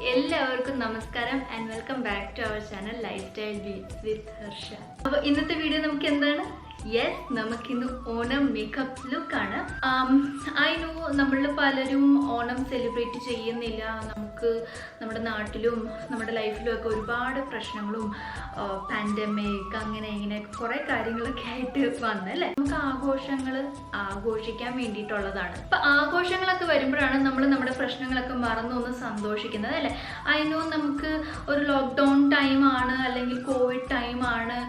എല്ലാവർക്കും നമസ്കാരം and welcome back to our channel lifestyle beats with Harsha. അപ്പോൾ ഇന്നത്തെ വീഡിയോ നമുക്ക് എന്താണ്? യെസ്, നമുക്കിന്ന് ഓണം മേക്കപ്പ് ലുക്കാണ്. ഐ നോ നമ്മളിൽ പലരും ഓണം സെലിബ്രേറ്റ് ചെയ്യുന്നില്ല. നമുക്ക് നമ്മുടെ നാട്ടിലും നമ്മുടെ ലൈഫിലും ഒക്കെ ഒരുപാട് പ്രശ്നങ്ങളും പാൻഡമിക് അങ്ങനെ ഇങ്ങനെ കുറേ കാര്യങ്ങളൊക്കെ ആയിട്ട് വന്നല്ലേ. നമുക്ക് ആഘോഷങ്ങൾ ആഘോഷിക്കാൻ വേണ്ടിയിട്ടുള്ളതാണ്. അപ്പം ആഘോഷങ്ങളൊക്കെ വരുമ്പോഴാണ് നമ്മൾ നമ്മുടെ പ്രശ്നങ്ങളൊക്കെ മറന്നൊന്ന് സന്തോഷിക്കുന്നത് അല്ലേ. ഐ നോ നമുക്ക് ഒരു ലോക്ക്ഡൗൺ ടൈമാണ് അല്ലെങ്കിൽ കോവിഡ് ടൈമാണ്,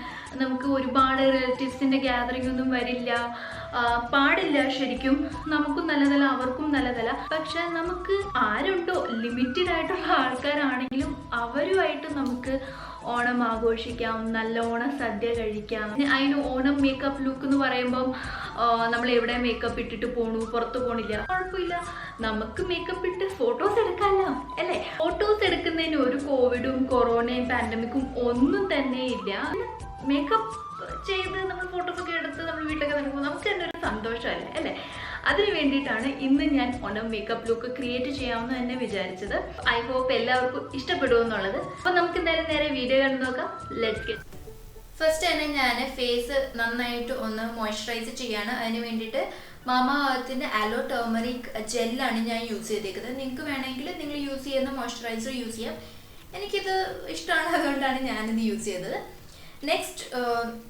നമുക്ക് ഒരുപാട് റിലേറ്റീവ്സിൻ്റെ ഗ്യാതറിംഗ് ഒന്നും വരില്ല, പാടില്ല. ശരിക്കും നമുക്കും നല്ലതല്ല, അവർക്കും നല്ലതല്ല. പക്ഷെ നമുക്ക് ആരുണ്ടോ ലിമിറ്റഡ് ആയിട്ടുള്ള ആൾക്കാരാണെങ്കിലും അവരുമായിട്ട് നമുക്ക് ഓണം ആഘോഷിക്കാം, നല്ല ഓണം സദ്യ കഴിക്കാം. അതിന് ഓണം മേക്കപ്പ് ലുക്ക് എന്ന് പറയുമ്പം നമ്മൾ എവിടെ മേക്കപ്പ് ഇട്ടിട്ട് പോണു, പുറത്ത് പോണില്ല, കുഴപ്പമില്ല, നമുക്ക് മേക്കപ്പ് ഇട്ട് ഫോട്ടോസ് എടുക്കാമല്ലോ അല്ലേ. ഫോട്ടോസ് എടുക്കുന്നതിന് ഒരു കോവിഡും കൊറോണയും പാൻഡമിക്കും ഒന്നും തന്നെ ഇല്ല. മേക്കപ്പ് ചെയ്ത് നമ്മൾ ഫോട്ടോസൊക്കെ എടുത്ത് നമ്മൾ വീട്ടിലൊക്കെ നടക്കുമ്പോൾ നമുക്ക് തന്നെ ഒരു സന്തോഷമല്ലേ അല്ലേ. അതിന് വേണ്ടിയിട്ടാണ് ഇന്ന് ഞാൻ ഓണം മേക്കപ്പ് ലുക്ക് ക്രിയേറ്റ് ചെയ്യാമെന്ന് തന്നെ വിചാരിച്ചത്. ഐ ഹോപ്പ് എല്ലാവർക്കും ഇഷ്ടപ്പെടുമെന്നുള്ളത്. അപ്പം നമുക്ക് എന്തായാലും നേരെ വീഡിയോ കണ്ടു നോക്കാം. Let's get. ഫസ്റ്റ് തന്നെ ഞാൻ ഫേസ് നന്നായിട്ട് ഒന്ന് മോയ്സ്ചറൈസ് ചെയ്യാണ്. അതിന് വേണ്ടിയിട്ട് മാമാഅർത്തിൻ്റെ അലോ ടർമറിക് ജെല്ലാണ് ഞാൻ യൂസ് ചെയ്തേക്കുന്നത്. നിങ്ങൾക്ക് വേണമെങ്കിൽ നിങ്ങൾ യൂസ് ചെയ്യുന്ന മോയ്സ്ചറൈസർ യൂസ് ചെയ്യാം. എനിക്കിത് ഇഷ്ടമാണ്, അതുകൊണ്ടാണ് ഞാനിത് യൂസ് ചെയ്തത്. നെക്സ്റ്റ്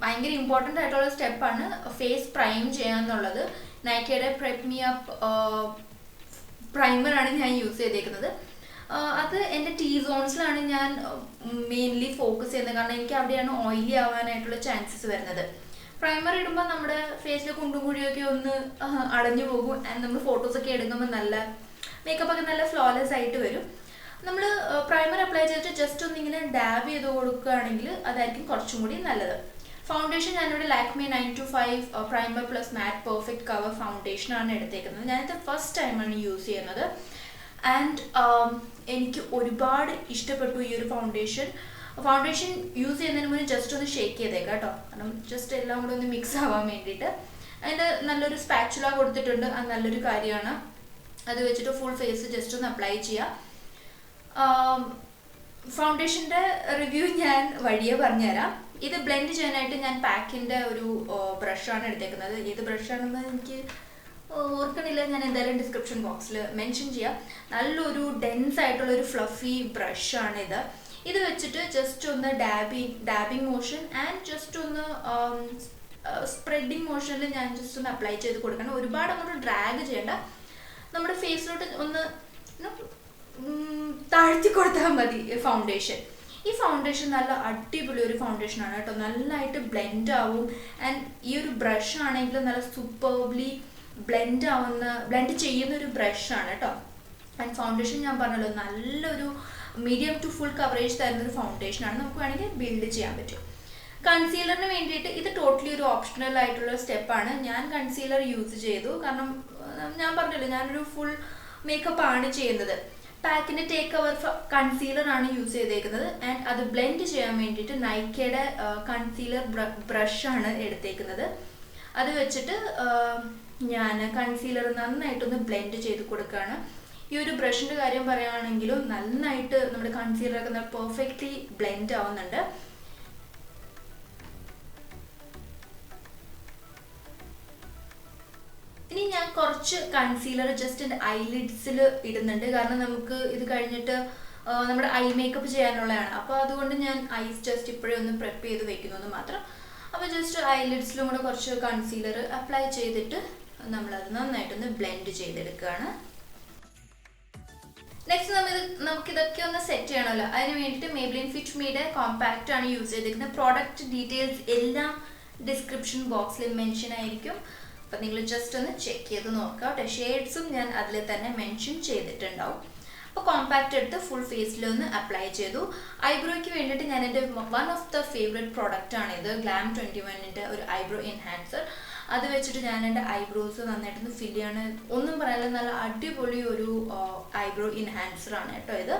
ഭയങ്കര ഇമ്പോർട്ടൻ്റ് ആയിട്ടുള്ള സ്റ്റെപ്പാണ് ഫേസ് പ്രൈം ചെയ്യാന്നുള്ളത്. നൈക്കയുടെ പ്രെപ്പ് മീ അപ്പ് പ്രൈമറാണ് ഞാൻ യൂസ് ചെയ്തേക്കുന്നത്. അത് എൻ്റെ ടീ സോൺസിലാണ് ഞാൻ മെയിൻലി ഫോക്കസ് ചെയ്യുന്നത്, കാരണം എനിക്ക് അവിടെയാണ് ഓയിലി ആവാനായിട്ടുള്ള ചാൻസസ് വരുന്നത്. പ്രൈമർ ഇടുമ്പോൾ നമ്മുടെ ഫേസിൽ കുണ്ടും കുഴിയൊക്കെ ഒന്ന് അടഞ്ഞു പോകും. ആൻഡ് നമ്മൾ ഫോട്ടോസൊക്കെ എടുക്കുമ്പോൾ നല്ല മേക്കപ്പൊക്കെ നല്ല ഫ്ലോലെസ് ആയിട്ട് വരും. നമ്മൾ പ്രൈമർ അപ്ലൈ ചെയ്തിട്ട് ജസ്റ്റ് ഒന്നിങ്ങനെ ഡാബ് ചെയ്ത് കൊടുക്കുകയാണെങ്കിൽ അതായിരിക്കും കുറച്ചും കൂടി നല്ലത്. ഫൗണ്ടേഷൻ ഞാനിവിടെ Lakme 925 primer plus matte perfect cover ഫൗണ്ടേഷനാണ് എടുത്തേക്കുന്നത്. ഞാനിത് ഫസ്റ്റ് ടൈമാണ് യൂസ് ചെയ്യുന്നത്. ആൻഡ് എനിക്ക് ഒരുപാട് ഇഷ്ടപ്പെട്ടു ഈ ഒരു ഫൗണ്ടേഷൻ യൂസ് ചെയ്യുന്നതിന് മുന്നേ ജസ്റ്റ് ഒന്ന് ഷേക്ക് ചെയ്തേക്കാം കേട്ടോ, കാരണം ജസ്റ്റ് എല്ലാം കൂടെ ഒന്ന് മിക്സ് ആവാൻ വേണ്ടിയിട്ട്. അതിൻ്റെ നല്ലൊരു സ്പാച്ചുല കൊടുത്തിട്ടുണ്ട്, അത് നല്ലൊരു കാര്യമാണ്. അത് വെച്ചിട്ട് ഫുൾ ഫേസ് ജസ്റ്റ് ഒന്ന് അപ്ലൈ ചെയ്യുക. ഫൗണ്ടേഷൻ്റെ റിവ്യൂ ഞാൻ വഴിയെ പറഞ്ഞുതരാം. ഇത് ബ്ലെൻഡ് ചെയ്യാനായിട്ട് ഞാൻ പാക്കിൻ്റെ ഒരു ബ്രഷാണ് എടുത്തേക്കുന്നത്. ഏത് ബ്രഷാണെന്ന് എനിക്ക് ഓർക്കണില്ല, ഞാൻ എന്തായാലും ഡിസ്ക്രിപ്ഷൻ ബോക്സിൽ മെൻഷൻ ചെയ്യാം. നല്ലൊരു ഡെൻസ് ആയിട്ടുള്ളൊരു ഫ്ലഫി ബ്രഷാണ് ഇത്. ഇത് വെച്ചിട്ട് ജസ്റ്റ് ഒന്ന് ഡാബിങ് മോഷൻ ആൻഡ് ജസ്റ്റ് ഒന്ന് സ്പ്രെഡിങ് മോഷനിൽ ഞാൻ ജസ്റ്റ് ഒന്ന് അപ്ലൈ ചെയ്ത് കൊടുക്കണം. ഒരുപാട് അങ്ങോട്ട് ഡ്രാഗ് ചെയ്യേണ്ട, നമ്മുടെ ഫേസിലോട്ട് ഒന്ന് താഴ്ത്തി കൊടുത്താൽ മതി ഫൗണ്ടേഷൻ. ഈ ഫൗണ്ടേഷൻ നല്ല അടിപൊളി ഒരു ഫൗണ്ടേഷനാണ് കേട്ടോ, നല്ലതായിട്ട് ബ്ലെൻഡ് ആവും. ആൻഡ് ഈ ഒരു ബ്രഷ് ആണെങ്കിൽ നല്ല സൂപ്പർബ്ലി ബ്ലെൻഡ് ചെയ്യുന്ന ഒരു ബ്രഷാണ് കേട്ടോ. ആൻഡ് ഫൗണ്ടേഷൻ ഞാൻ പറഞ്ഞല്ലോ നല്ലൊരു മീഡിയം ടു ഫുൾ കവറേജ് തരുന്നൊരു ഫൗണ്ടേഷനാണ്, നമുക്ക് വേണമെങ്കിൽ ബിൽഡ് ചെയ്യാൻ പറ്റും. കൺസീലറിന് വേണ്ടിയിട്ട് ഇത് ടോട്ടലി ഒരു ഓപ്ഷണൽ ആയിട്ടുള്ള സ്റ്റെപ്പാണ്. ഞാൻ കൺസീലർ യൂസ് ചെയ്തു, കാരണം ഞാൻ പറഞ്ഞല്ലോ ഞാനൊരു ഫുൾ മേക്കപ്പ് ആണ് ചെയ്യുന്നത്. പാക്കിൻ്റെ ടേക്ക് അവർ കൺസീലർ ആണ് യൂസ് ചെയ്തേക്കുന്നത്. ആൻഡ് അത് ബ്ലെൻഡ് ചെയ്യാൻ വേണ്ടിയിട്ട് നൈക്കയുടെ കൺസീലർ ബ്രഷാണ് എടുത്തേക്കുന്നത്. അത് വെച്ചിട്ട് ഞാൻ കൺസീലർ നന്നായിട്ടൊന്ന് ബ്ലെൻഡ് ചെയ്ത് കൊടുക്കുകയാണ്. ഈ ഒരു ബ്രഷിൻ്റെ കാര്യം പറയുകയാണെങ്കിലും നന്നായിട്ട് നമ്മുടെ കൺസീലറൊക്കെ പെർഫെക്റ്റ്ലി ബ്ലെൻഡ് ആവുന്നുണ്ട്. ഇനി ഞാൻ കുറച്ച് കൺസീലർ ജസ്റ്റ് എൻ്റെ ഐലിഡ്സിൽ ഇടുന്നുണ്ട്, കാരണം നമുക്ക് ഇത് കഴിഞ്ഞിട്ട് നമ്മുടെ ഐ മേക്കപ്പ് ചെയ്യാനുള്ളതാണ്. അപ്പോൾ അതുകൊണ്ട് ഞാൻ ഐസ് ജസ്റ്റ് ഇപ്പോഴേ ഒന്ന് പ്രെപ്പ് ചെയ്ത് വെക്കുന്നത് മാത്രം. അപ്പോൾ ജസ്റ്റ് ഐലിഡ്സിലും കൂടെ കുറച്ച് കൺസീലർ അപ്ലൈ ചെയ്തിട്ട് നമ്മളത് നന്നായിട്ടൊന്ന് ബ്ലെൻഡ് ചെയ്തെടുക്കുകയാണ്. നെക്സ്റ്റ് നമുക്കിതൊക്കെ ഒന്ന് സെറ്റ് ചെയ്യണമല്ലോ. അതിന് വേണ്ടിയിട്ട് മേബ്ലിൻ ഫിറ്റ് മീയുടെ കോമ്പാക്റ്റ് ആണ് യൂസ് ചെയ്തിരിക്കുന്നത്. പ്രോഡക്റ്റ് ഡീറ്റെയിൽസ് എല്ലാം ഡിസ്ക്രിപ്ഷൻ ബോക്സിൽ മെൻഷൻ ആയിരിക്കും. അപ്പം നിങ്ങൾ ജസ്റ്റ് ഒന്ന് ചെക്ക് ചെയ്ത് നോക്കുക കേട്ടോ. ഷെയ്ഡ്സും ഞാൻ അതിൽ തന്നെ മെൻഷൻ ചെയ്തിട്ടുണ്ടാവും. അപ്പോൾ കോമ്പാക്റ്റ് എടുത്ത് ഫുൾ ഫേസിലൊന്ന് അപ്ലൈ ചെയ്തു. ഐബ്രോയ്ക്ക് വേണ്ടിയിട്ട് ഞാൻ എൻ്റെ വൺ ഓഫ് ദ ഫേവറേറ്റ് പ്രോഡക്റ്റാണ് ഇത്, ഗ്ലാം 21ൻ്റെ ഒരു ഐബ്രോ എൻഹാൻസർ. അത് വെച്ചിട്ട് ഞാൻ എൻ്റെ ഐബ്രോസ് നന്നായിട്ടൊന്ന് ഫിൽ ചെയ്യാണ്. ഒന്നും പറയാനില്ല, നല്ല അടിപൊളി ഒരു ഐബ്രോ എൻഹാൻസർ ആണ് കേട്ടോ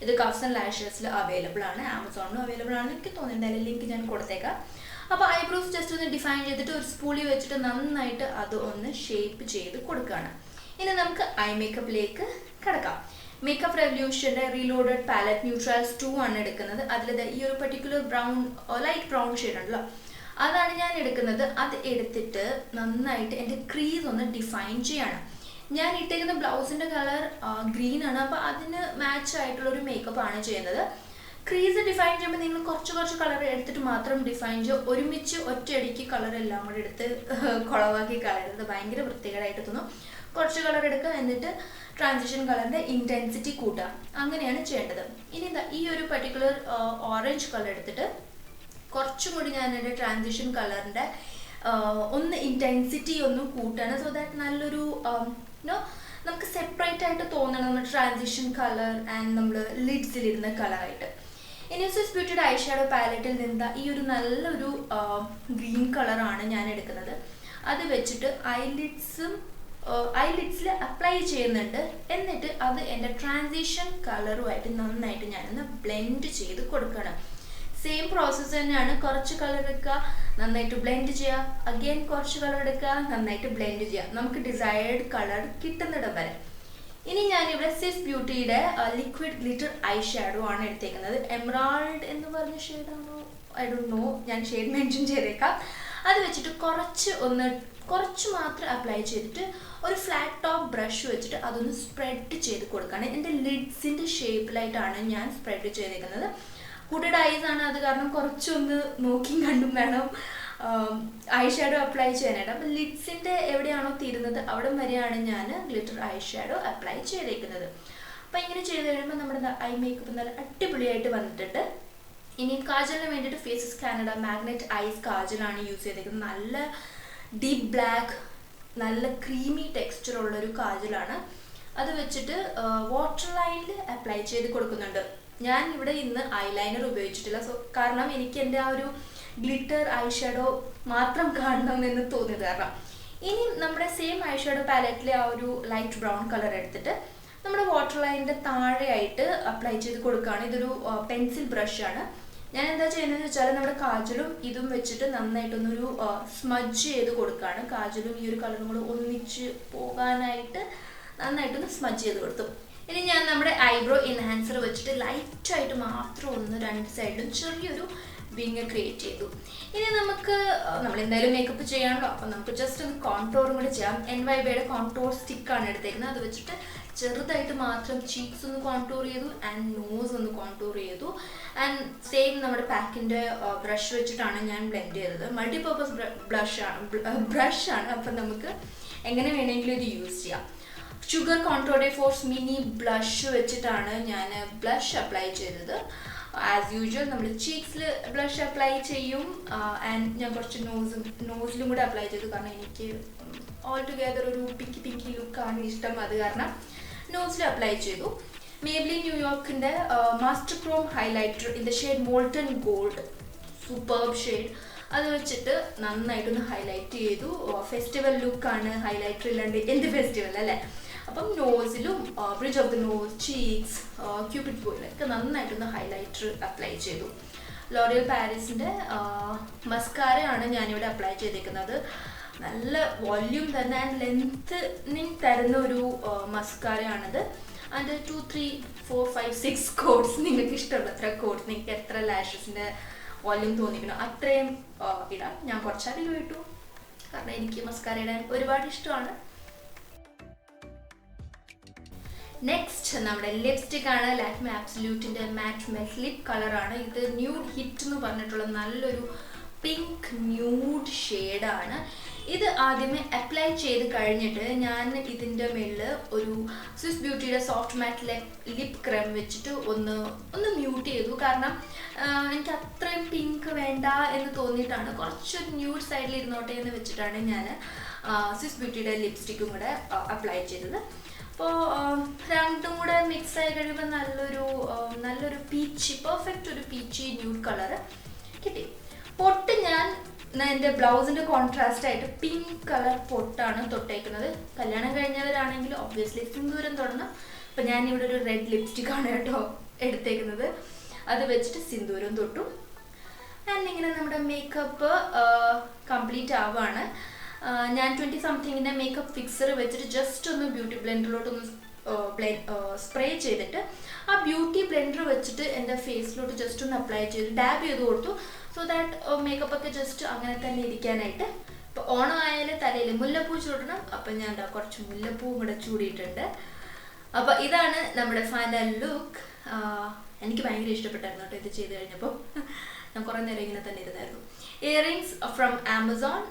ഇത് കവ്സൺ ലാഷസിൽ അവൈലബിൾ ആണ്, ആമസോണിലും അവൈലബിൾ ആണെന്ന് എനിക്ക് തോന്നുന്നുണ്ട്. ലിങ്ക് ഞാൻ കൊടുത്തേക്കാം. അപ്പോൾ ഐബ്രോസ് ജസ്റ്റ് ഒന്ന് ഡിഫൈൻ ചെയ്തിട്ട് ഒരു സ്പൂളി വെച്ചിട്ട് നന്നായിട്ട് അത് ഒന്ന് ഷേപ്പ് ചെയ്ത് കൊടുക്കുകയാണ്. ഇനി നമുക്ക് ഐ മേക്കപ്പിലേക്ക് കിടക്കാം. മേക്കപ്പ് റെവല്യൂഷൻ്റെ റീലോഡഡ് പാലറ്റ് ന്യൂട്രൽസ് 2 ആണ് എടുക്കുന്നത്. അതിൽ ഈ ഒരു particular brown light brown shade ഉണ്ടല്ലോ, അതാണ് ഞാൻ എടുക്കുന്നത്. അത് എടുത്തിട്ട് നന്നായിട്ട് എൻ്റെ ക്രീസ് ഒന്ന് ഡിഫൈൻ ചെയ്യണം. ഞാൻ ഇട്ടേക്കുന്ന ബ്ലൗസിൻ്റെ കളർ ഗ്രീൻ ആണ്, അപ്പോൾ അതിന് മാച്ച് ആയിട്ടുള്ളൊരു മേക്കപ്പ് ആണ് ചെയ്യുന്നത്. ക്രീസ് ഡിഫൈൻ ചെയ്യുമ്പോൾ നിങ്ങൾ കുറച്ച് കളർ എടുത്തിട്ട് മാത്രം ഡിഫൈൻ ചെയ്യുക. ഒരുമിച്ച് ഒറ്റയടിക്ക് കളർ എല്ലാം കൂടെ എടുത്ത് കുളവാക്കി കളയരുത്, ഭയങ്കര വൃത്തികേടായിട്ട് തോന്നും. കുറച്ച് കളർ എടുക്കുക, എന്നിട്ട് ട്രാൻസിഷൻ കളറിൻ്റെ ഇൻറ്റൻസിറ്റി കൂട്ടുക, അങ്ങനെയാണ് ചെയ്യേണ്ടത്. ഇനി ഈ ഒരു പർട്ടിക്കുലർ ഓറഞ്ച് കളർ എടുത്തിട്ട് കുറച്ചും കൂടി ഞാൻ എൻ്റെ ട്രാൻസിഷൻ കളറിൻ്റെ ഒന്ന് ഇൻറ്റൻസിറ്റി ഒന്ന് കൂട്ടാണ്. സോ ദാറ്റ് നല്ലൊരു നമുക്ക് സെപ്പറേറ്റ് ആയിട്ട് തോന്നണം നമ്മുടെ ട്രാൻസിഷൻ കളർ ആൻഡ് നമ്മൾ ലിഡ്സിലിരുന്ന കളറായിട്ട്. ഇനി സ്വിസ് ബ്യൂട്ടിയുടെ ഐ ഷാഡോ പാലറ്റിൽ നിന്ന് ഈ ഒരു നല്ലൊരു ഗ്രീൻ കളറാണ് ഞാൻ എടുക്കുന്നത്. അത് വെച്ചിട്ട് ഐലിഡ്സിൽ അപ്ലൈ ചെയ്യുന്നുണ്ട്. എന്നിട്ട് അത് എൻ്റെ ട്രാൻസിഷൻ കളറുമായിട്ട് നന്നായിട്ട് ഞാനൊന്ന് ബ്ലെൻഡ് ചെയ്ത് കൊടുക്കണം. സെയിം പ്രോസസ്സ് തന്നെയാണ്. കുറച്ച് കളർ എടുക്കുക, നന്നായിട്ട് ബ്ലെൻഡ് ചെയ്യുക, അഗെയിൻ കുറച്ച് കളർ എടുക്കുക, നന്നായിട്ട് ബ്ലെൻഡ് ചെയ്യുക, നമുക്ക് ഡിസൈർഡ് കളർ കിട്ടുന്നിടം വരെ. ഇനി ഞാനിവിടെ സ്വിസ് ബ്യൂട്ടിയുടെ ലിക്വിഡ് ഗ്ലിറ്റർ ഐ ഷാഡോ ആണ് എടുത്തേക്കുന്നത്. എമറാൾഡ് എന്ന് പറഞ്ഞ ഷെയ്ഡാണോ, ഐ ഡോണ്ട് നോ, ഞാൻ ഷെയ്ഡ് മെൻഷൻ ചെയ്തേക്കാം. അത് വെച്ചിട്ട് കുറച്ച് മാത്രം അപ്ലൈ ചെയ്തിട്ട് ഒരു ഫ്ലാറ്റ് ടോപ്പ് ബ്രഷ് വെച്ചിട്ട് അതൊന്ന് സ്പ്രെഡ് ചെയ്ത് കൊടുക്കുകയാണ്. എൻ്റെ ലിഡ്സിൻ്റെ ഷേപ്പിലായിട്ടാണ് ഞാൻ സ്പ്രെഡ് ചെയ്തേക്കുന്നത്. ഹുഡഡ് ഐസ് ആണ്, അത് കാരണം കുറച്ചൊന്ന് നോക്കിയും കണ്ടും വേണം ഐ ഷാഡോ അപ്ലൈ ചെയ്യാനായിട്ട്. അപ്പം ലിഡ്സിൻ്റെ എവിടെയാണോ തീരുന്നത് അവിടെ വരെയാണ് ഞാൻ ഗ്ലിറ്റർ ഐ ഷാഡോ അപ്ലൈ ചെയ്തേക്കുന്നത്. അപ്പം ഇങ്ങനെ ചെയ്ത് കഴിയുമ്പോൾ നമ്മുടെ ഐ മേക്കപ്പ് നല്ല അടിപൊളിയായിട്ട് വന്നിട്ടുണ്ട്. ഇനി കാജലിന് വേണ്ടിയിട്ട് ഫേസസ് കാനഡ മാഗ്നറ്റ് ഐസ് കാജലാണ് യൂസ് ചെയ്തേക്കുന്നത്. നല്ല ഡീപ്പ് ബ്ലാക്ക്, നല്ല ക്രീമി ടെക്സ്ചർ ഉള്ളൊരു കാജലാണ്. അത് വെച്ചിട്ട് വാട്ടർ ലൈനിൽ അപ്ലൈ ചെയ്ത് കൊടുക്കുന്നുണ്ട്. ഞാൻ ഇവിടെ ഇന്ന് ഐലൈനർ ഉപയോഗിച്ചിട്ടില്ല, സോ കാരണം എനിക്ക് എൻ്റെ ആ ഒരു ഗ്ലിറ്റർ ഐ ഷാഡോ മാത്രം കാണണമെന്ന് തോന്നിയത് കാരണം. ഇനി നമ്മുടെ സെയിം ഐ ഷാഡോ പാലറ്റിലെ ആ ഒരു ലൈറ്റ് ബ്രൗൺ കളർ എടുത്തിട്ട് നമ്മുടെ വാട്ടർ ലൈനിൻ്റെ താഴെയായിട്ട് അപ്ലൈ ചെയ്ത് കൊടുക്കുകയാണ്. ഇതൊരു പെൻസിൽ ബ്രഷാണ്. ഞാൻ എന്താ ചെയ്യുന്നതെന്ന് വെച്ചാൽ നമ്മുടെ കാജലും ഇതും വെച്ചിട്ട് നന്നായിട്ടൊന്നൊരു സ്മഡ്ജ് ചെയ്ത് കൊടുക്കുകയാണ്. കാജലും ഈ ഒരു കളറും കൂടെ ഒന്നിച്ച് പോകാനായിട്ട് നന്നായിട്ടൊന്ന് സ്മഡ്ജ് ചെയ്ത് കൊടുത്തു. ഇനി ഞാൻ നമ്മുടെ ഐബ്രോ എൻഹാൻസർ വെച്ചിട്ട് ലൈറ്റായിട്ട് മാത്രം ഒന്ന് രണ്ട് സൈഡിലും ചെറിയൊരു വിങ് ക്രിയേറ്റ് ചെയ്തു. ഇനി നമ്മൾ എന്തായാലും മേക്കപ്പ് ചെയ്യാണല്ലോ, അപ്പം നമുക്ക് ജസ്റ്റ് ഒന്ന് കോൺടോറും കൂടി ചെയ്യാം. NYBയുടെ കോൺടോർ സ്റ്റിക്കാണ് എടുത്തേക്കുന്നത്. അത് വെച്ചിട്ട് ചെറുതായിട്ട് മാത്രം ചീക്സ് ഒന്ന് കോൺടോർ ചെയ്തു ആൻഡ് നോസ് ഒന്ന് കോൺടോർ ചെയ്തു. ആൻഡ് സെയിം നമ്മുടെ പാക്കിൻ്റെ ബ്രഷ് വെച്ചിട്ടാണ് ഞാൻ ബ്ലെൻഡ് ചെയ്തത്. മൾട്ടിപർപ്പസ് ബ്രഷാണ്, അപ്പം നമുക്ക് എങ്ങനെ വേണമെങ്കിലും ഇത് യൂസ് ചെയ്യാം. Sugar contour force mini blush വെച്ചിട്ടാണ് ഞാൻ ബ്ലഷ് അപ്ലൈ ചെയ്തത്. ആസ് യൂഷ്വൽ നമ്മൾ ചീക്സിൽ ബ്ലഷ് അപ്ലൈ ചെയ്യും ആൻഡ് ഞാൻ കുറച്ച് നോസിലും കൂടെ അപ്ലൈ ചെയ്തു. കാരണം എനിക്ക് ഓൾ ടുഗെദർ ഒരു പിങ്കി ലുക്കാണ് ഇഷ്ടം, അത് കാരണം നോസിൽ അപ്ലൈ ചെയ്തു. മേബ്ലിൻ ന്യൂയോർക്കിൻ്റെ master chrome highlighter in the shade molten gold, superb shade. അത് വെച്ചിട്ട് നന്നായിട്ടൊന്ന് ഹൈലൈറ്റ് ചെയ്തു. ഫെസ്റ്റിവൽ ലുക്കാണ്, ഹൈലൈറ്റർ ഇല്ലാണ്ട് എന്ത് ഫെസ്റ്റിവൽ അല്ലേ. അപ്പം നോസിലും bridge of the nose, cheeks, Cupid ബോയിലൊക്കെ നന്നായിട്ടൊന്ന് ഹൈലൈറ്റർ അപ്ലൈ ചെയ്തു. ലോറിയൽ പാരീസിൻ്റെ മസ്കാരയാണ് ഞാനിവിടെ അപ്ലൈ ചെയ്തേക്കുന്നത്. നല്ല വോല്യൂം തന്നെ ആൻഡ് ലെങ്ത്നിങ് തരുന്ന ഒരു മസ്കാരയാണിത്. അത് 2, 3, 4, 5, 6 കോഡ്സ് നിങ്ങൾക്ക് ഇഷ്ടമുള്ള എത്ര കോഡ്സ്, നിങ്ങൾക്ക് എത്ര ലാഷസിൻ്റെ വോല്യൂം തോന്നിക്കണം അത്രയും ഇടാം. ഞാൻ കുറച്ചധികം ഇട്ടു കാരണം എനിക്ക് മസ്കാര ഇടാൻ ഒരുപാട് ഇഷ്ടമാണ്. നെക്സ്റ്റ് നമ്മുടെ ലിപ്സ്റ്റിക് ആണ്. ലാക്മെ ആബ്സല്യൂട്ടിൻ്റെ മാറ്റ് മെറ്റ് ലിപ് കളറാണ് ഇത്. ന്യൂഡ് ഹിറ്റ് എന്ന് പറഞ്ഞിട്ടുള്ള നല്ലൊരു പിങ്ക് ന്യൂഡ് ഷെയ്ഡാണ് ഇത്. ആദ്യമേ അപ്ലൈ ചെയ്ത് കഴിഞ്ഞിട്ട് ഞാൻ ഇതിൻ്റെ മേളിൽ ഒരു സ്വിസ് ബ്യൂട്ടിയുടെ സോഫ്റ്റ് മാറ്റ് ലിപ് ക്രീം വെച്ചിട്ട് ഒന്ന് മ്യൂട്ട് ചെയ്തു. കാരണം എനിക്ക് അത്രയും പിങ്ക് വേണ്ട എന്ന് തോന്നിയിട്ടാണ് കുറച്ചൊരു ന്യൂഡ് സൈഡിൽ ഇരുന്നോട്ടെ എന്ന് വെച്ചിട്ടാണ് ഞാൻ സ്വിസ് ബ്യൂട്ടിയുടെ ലിപ്സ്റ്റിക്കും കൂടെ അപ്ലൈ ചെയ്തത്. അപ്പോൾ രണ്ടും കൂടെ മിക്സ് ആയി കഴിയുമ്പോൾ നല്ലൊരു പെർഫെക്റ്റ് ഒരു പീച്ചി ന്യൂഡ് കളറ് കിട്ടി. പൊട്ട് ഞാൻ എൻ്റെ ബ്ലൗസിൻ്റെ കോൺട്രാസ്റ്റ് ആയിട്ട് പിങ്ക് കളർ പൊട്ടാണ് തൊട്ടേക്കുന്നത്. കല്യാണം കഴിഞ്ഞവരാണെങ്കിൽ ഒബ്വിയസ്ലി സിന്ദൂരം തൊടണം. അപ്പം ഞാനിവിടെ ഒരു റെഡ് ലിപ്സ്റ്റിക്കാണ് കേട്ടോ എടുത്തേക്കുന്നത്. അത് വെച്ചിട്ട് സിന്ദൂരം തൊട്ടു. ആൻഡ് ഇങ്ങനെ നമ്മുടെ മേക്കപ്പ് കംപ്ലീറ്റ് ആവുകയാണ്. ഞാൻ 20 സംതിങ്ങിൻ്റെ മേക്കപ്പ് ഫിക്സർ വെച്ചിട്ട് ജസ്റ്റ് ഒന്ന് ബ്യൂട്ടി ബ്ലെൻഡറിലോട്ടൊന്ന് സ്പ്രേ ചെയ്തിട്ട് ആ ബ്യൂട്ടി ബ്ലെൻഡർ വെച്ചിട്ട് എൻ്റെ ഫേസിലോട്ട് ജസ്റ്റ് ഒന്ന് അപ്ലൈ ചെയ്ത് ഡാബ് ചെയ്ത് കൊടുത്തു. സോ ദാറ്റ് മേക്കപ്പ് ഒക്കെ ജസ്റ്റ് അങ്ങനെ തന്നെ ഇരിക്കാനായിട്ട്. ഇപ്പോൾ ഓണം ആയാലും തലയിൽ മുല്ലപ്പൂ ചൂടണം. അപ്പം ഞാൻ കുറച്ച് മുല്ലപ്പൂവും കൂടെ ചൂടിയിട്ടുണ്ട്. അപ്പോൾ ഇതാണ് നമ്മുടെ ഫൈനൽ ലുക്ക്. എനിക്ക് ഭയങ്കര ഇഷ്ടപ്പെട്ടായിരുന്നു കേട്ടോ ഇത് ചെയ്ത് കഴിഞ്ഞപ്പോൾ. ഞാൻ കുറേ നേരം ഇങ്ങനെ തന്നെ ഇരുന്നായിരുന്നു. ഇയറിങ്സ് ഫ്രം ആമസോൺ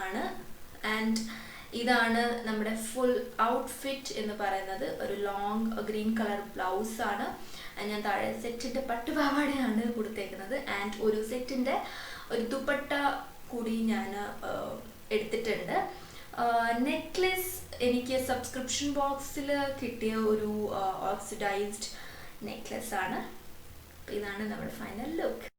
ആണ്. ആൻഡ് ഇതാണ് നമ്മുടെ ഫുൾ ഔട്ട്ഫിറ്റ് എന്ന് പറയുന്നത്. ഒരു ലോങ് ഗ്രീൻ കളർ ബ്ലൗസ് ആണ്. ഞാൻ താഴെ സെറ്റിൻ്റെ പട്ടുപാവാടയാണ് കൊടുത്തേക്കുന്നത്. ആൻഡ് ഒരു സെറ്റിൻ്റെ ഒരു ദുപ്പട്ട കൂടി ഞാൻ എടുത്തിട്ടുണ്ട്. നെക്ലെസ് എനിക്ക് സബ്സ്ക്രിപ്ഷൻ ബോക്സിൽ കിട്ടിയ ഒരു ഓക്സിഡൈസ്ഡ് നെക്ലെസ് ആണ്. അപ്പോൾ ഇതാണ് നമ്മുടെ ഫൈനൽ ലുക്ക്.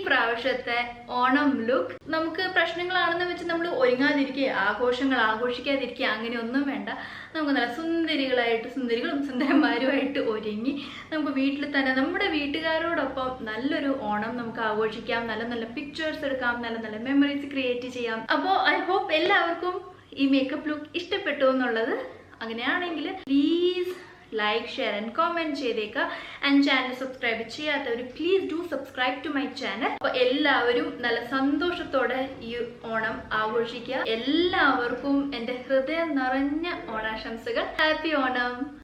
പ്രാവശ്യത്തെ ഓണം ലുക്ക്. നമുക്ക് പ്രശ്നങ്ങളാണെന്ന് വെച്ച് നമ്മൾ ഒരുങ്ങാതിരിക്കുക, ആഘോഷങ്ങൾ ആഘോഷിക്കാതിരിക്കുക, അങ്ങനെയൊന്നും വേണ്ട. നമുക്ക് നല്ല സുന്ദരികളും സുന്ദരന്മാരുമായിട്ട് ഒരുങ്ങി നമുക്ക് വീട്ടിൽ തന്നെ നമ്മുടെ വീട്ടുകാരോടൊപ്പം നല്ലൊരു ഓണം നമുക്ക് ആഘോഷിക്കാം. നല്ല നല്ല പിക്ചേഴ്സ് എടുക്കാം, നല്ല നല്ല മെമ്മറീസ് ക്രിയേറ്റ് ചെയ്യാം. അപ്പോൾ ഐ ഹോപ്പ് എല്ലാവർക്കും ഈ മേക്കപ്പ് ലുക്ക് ഇഷ്ടപ്പെട്ടു എന്നുള്ളത്. അങ്ങനെയാണെങ്കിൽ please like, share and comment ചെയ്തേക്കുക. ആൻഡ് ചാനൽ സബ്സ്ക്രൈബ് ചെയ്യാത്തവർ please do subscribe to my channel. അപ്പോൾ എല്ലാവരും നല്ല സന്തോഷത്തോടെ ഈ ഓണം ആഘോഷിക്കുക. എല്ലാവർക്കും എൻ്റെ ഹൃദയം നിറഞ്ഞ ഓണാശംസകൾ. ഹാപ്പി ഓണം.